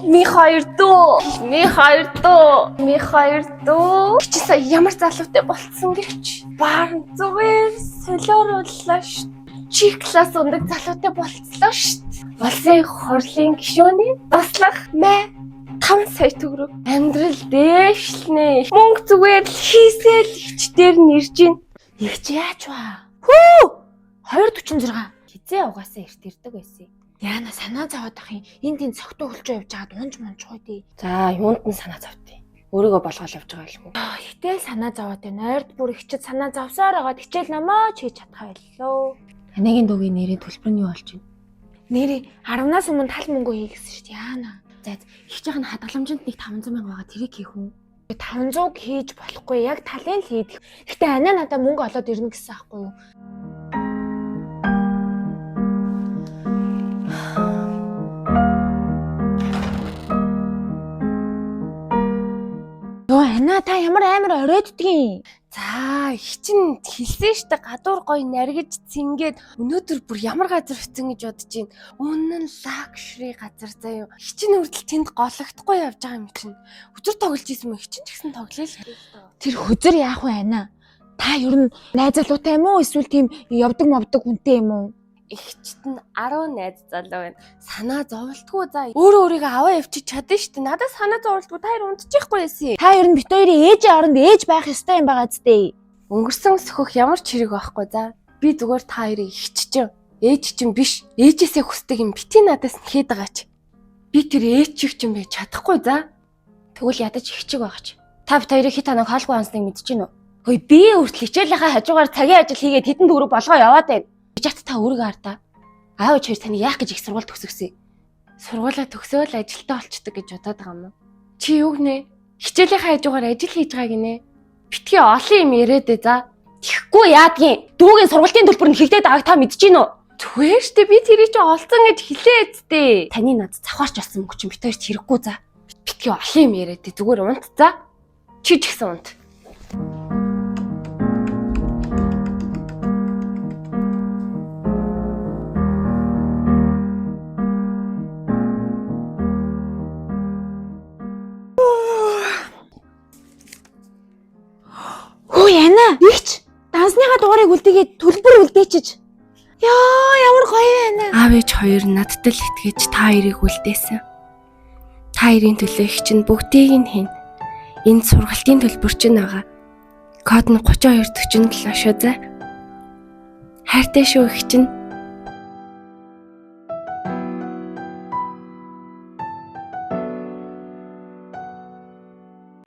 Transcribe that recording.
Ми хоёр дөө. Чи сая ямар залуутай болцсон гэвч баарын зүгээр солиорууллаа шүү. Чи класс ундаг залуутай болцлоо шүү. Улсын хурлын гишүүний туслах 5 сая төгрөг. Амьдрал дээшлэнэ. Мөнгө зүгээр л хийсэл ихчдэр нэрж гин. Игч яаж ба? Хүү! 246. Хизээ угаасаа эрт ирдэг байсан. Яана санаа зовоод ах юм. Энд тийм цогтөө хөлжөө явж байгаад унж хойдий. За, юунд нь санаа зовтыг. Өөрийгөө болгоол явж байгаа юм уу? Хитэл санаа зовоод байна. Ойрд бүр ихчэд санаа зовсоор байгаа. Хичээл намаа ч хийж чадхаа байлоо. Анагийн дуугийн нэрийн төлбөр нь юу болж байна? Нэрээ 10-наас өмнө тал мөнгө хийгсэн шүү дээ. Яана. За, ихчийнх нь хадгаламжинд нэг 500 мянга байгаа. Тэрийг хийх үү? 500 хийж болохгүй. Яг талын л хийх. Гэтэ анаа надаа мөнгө олоод ирнэ гэсэн аахгүй юу? Анаа та ямар амар оройтдгийн. За, ихчин хэлсэн штэ гадуур гоё наргиж цингээд өнөөдөр бүр ямар газар очсон гэж бодож байна. Үнэн лакшри газар заяа. Ихчин хүртэл тэнд гологдохгүй явж байгаа юм чинь. Өдөр тоглож исэн мө ихчин ч гэсэн тоглоё л. Тэр хөзөр яах вэ анаа? Та ер нь найз залуутай юм уу эсвэл тийм явдаг мовдөг хүнтэй юм уу? Ихчт нь 10 найз залуу байна. Санаа зовлтгүй за. Өөрийгөө аваа явчих чадна штэ. Надад санаа зовлтгүй та хоёр унтчихгүй байсан. Та ер нь бит хоёрын ээжийн оронд ээж байх ёстой юм байгаа зү. Өнгөрсөн сөхөх ямар ч хэрэг байхгүй за. Би зүгээр та хоёрыг ихччихв. Ээж чинь биш. Ээжээсээ хүсдэг юм бити надаас нэхэд байгаач. Би тэр ээж чиг чинь байж чадахгүй за. Тэгвэл ядаж ихчиг байгаач. Та бит хоёрыг хит танаг хаалгүй ансныг мэдэж гинөө. Хөөе би хүртэл хичээлийнхаа хажуугаар цагийн ажил хийгээд хэдэн төгрөг болгоо яваад байна. Жигт та өөрийгөө хардаа. Аав ээж хоёр таны яах гэж их сургууль төгсгсөн. Сургуулаа төгсөөл ажилтаа болчдөг гэж бодоод байгаа юм уу? Чи юу гинэ? Хичээлийнхаа хажуугаар ажил хийж байгаа гинэ. Битгий олон юм яриад ээ за. Тэхгүй яадгийн. Дүүгийн сургалтын төлбөр нь хилдээд байгааг та мэдэж гинөө. Зүгээр штэ би тэрийг чи олцсон гэж хэлээ эцтэй. Таны над завхаарч олсон мөнгө чинь бит хоёрт хэрэггүй за. Битгий олон юм яриад ээ зүгээр унт за. Чи ч гэсэн унт. Яна ихч дансныхаа дугаарыг үлдээгээд төлбөр үлдээчиж. Яа ямар гоё байна. Аав ээж хоёр надтай л итгэж та хоёрыг үлдээсэн. Та хоёрын төлөө их чинь бүгдийг нь хийн. Энд сургалтын төлбөр чинь байгаа. Код нь 3247 шүү за. Хайртай шүү их чинь.